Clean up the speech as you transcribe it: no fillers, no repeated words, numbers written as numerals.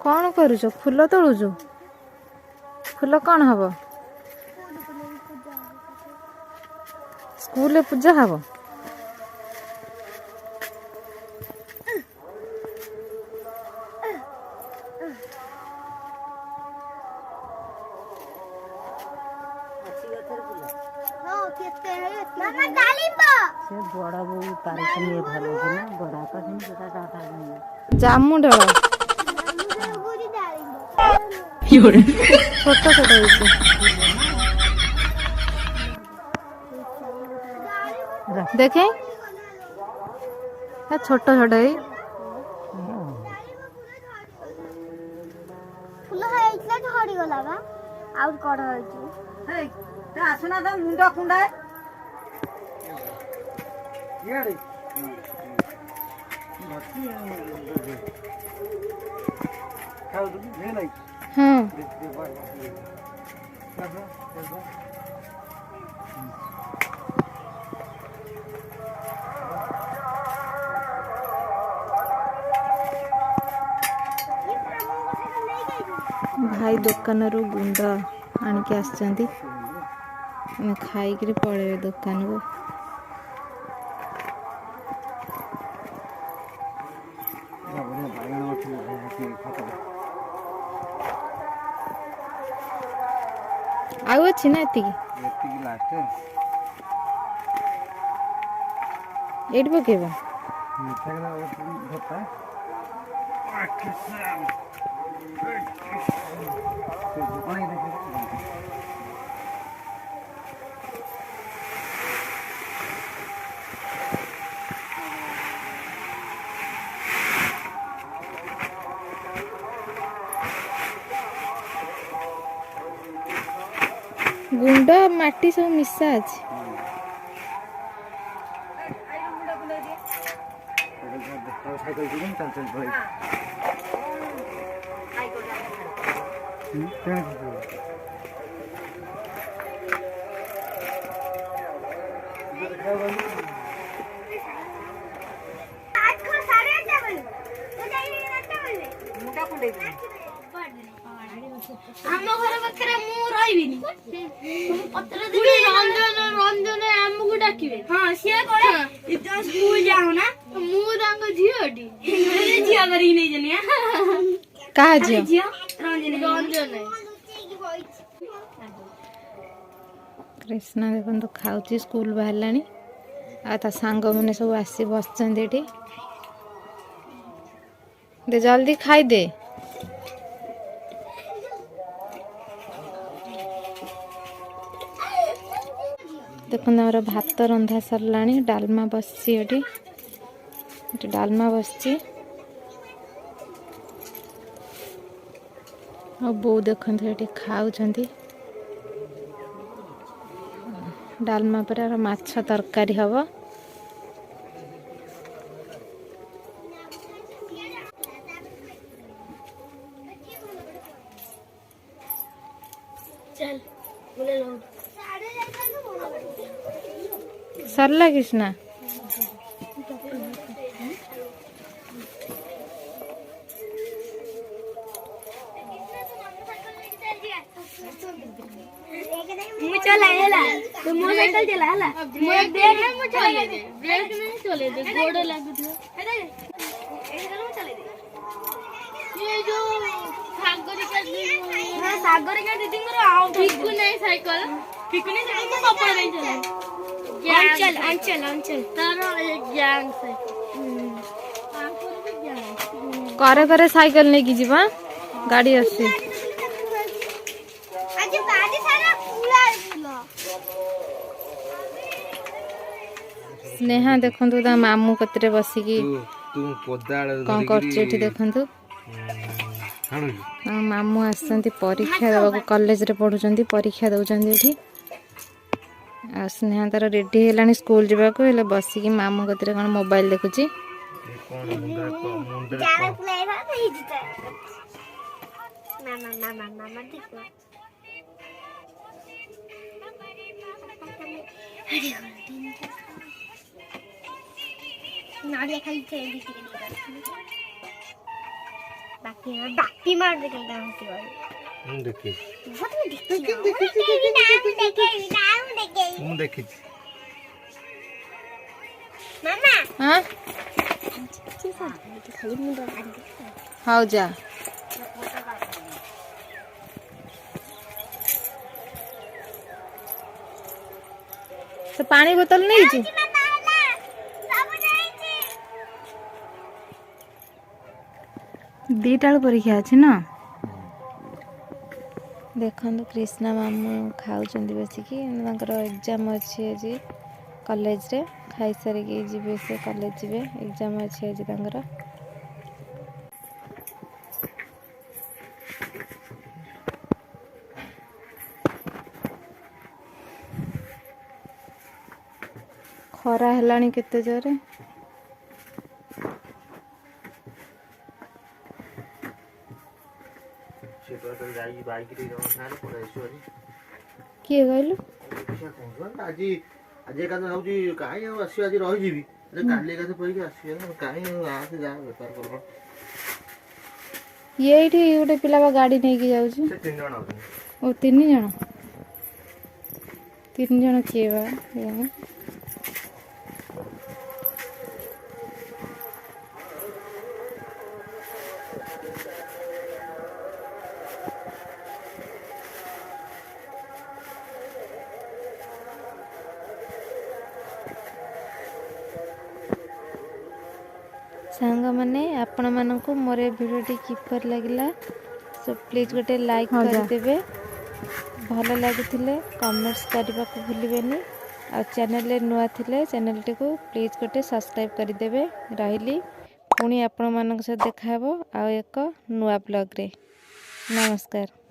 कौन करुच फूल तोड़ुचु फूल कौन हम स्कूल पूजा हम बड़ा बो पारे भल बड़ा जामु डाल छोट छोट देखे छोट छोट आसना तो मुंड कुंडा भाई दुकान रू गुंड आणिकी आसचंती खाई पड़े दुकान को आउ अच्छी ना एति एट पकेबा गुंड माटी सब मिसा अछि हम घर पाखरे मु रहिबिनी पत्र देबी रंजन रंजन हमकु डाकिबे हां से कोले इतना स्कूल जाऊ ना मु रंग झियोटी झिया करी नै जनिया का झियो रंजन रंजन कृष्णा देखो तो खाऊची स्कूल बाहरलानी आ ता सांग माने सब आसी बसचंदी एठी दे जल्दी खाई दे देखो हमारा भात रंधा सरला डालमा बसची डालमा बसची बो देखते खाऊ डालमा पर माछ तरकारी हम सरला कृष्णा मु चला हेला तो मोटरसाइकिल चला हला मो ब्रेक है मु चला दे ब्रेक नहीं चले दे गोड़ लागु हे मु चले दे ये जो सागरिका दीदी हां सागरिका दीदी को ठीकु नहीं साइकिल ठीकु नहीं साइकिल पापा नहीं चला अंचल तारो एक गैंग से करे करे साइकिल नहीं की जीवा गाड़ी आसी आज गाड़ी सारा पूरा स्नेहा देखंतु ता मामू कतरे बसिकी कौन करछे देखंतु मामू आसती परीक्षा देवा कॉलेज रे पढ़ुचंती परीक्षा दउचंती एठी आ स्नेहा तार रेडी हेलानी स्कूल जावाको हेले बसिकी मामू कतरे कौन मोबाइल देखुची कौन मुंडे जाने प्ले था नहीं जीता मामा मामा मामा ठीक है नाड़िया खाली चली दी थी बाकी मार दे करता हूँ देखी बहुत में देखी मुझे देखी मामा हाँ खाली मुंडा मार दे हाँ जा तो पानी बोतल नहीं जी दीटा परीक्षा अच्छे ना देखो कृष्णा मामू खाऊं बसिकी एग्जाम अच्छी आज कॉलेज रे खाई सारिकी जी से कॉलेज जी एग्जाम अच्छी आज खरा हेलानी केते जोरे किए कहलु आज आज एका भाजी कहीं आस आज रही काली एका पड़ी आस कहीं आसे जा बेपार कर ये गोटे पिला गाड़ी नहीं की जाऊँ 3 जन ओ 3 जन 3 जन किए बा सांग मैंने आपण मानक मोर भिडियोटी किपर लगिला सो प्लीज गोटे लाइक करदेवे भल लगी कमेंट्स करने को भूलें आ चैनल नुआ थिले चैनल टी को प्लीज गोटे सब्सक्राइब करदेवे रही पुणी आपण मान देखा आ एक नुआ ब्लॉग रे नमस्कार।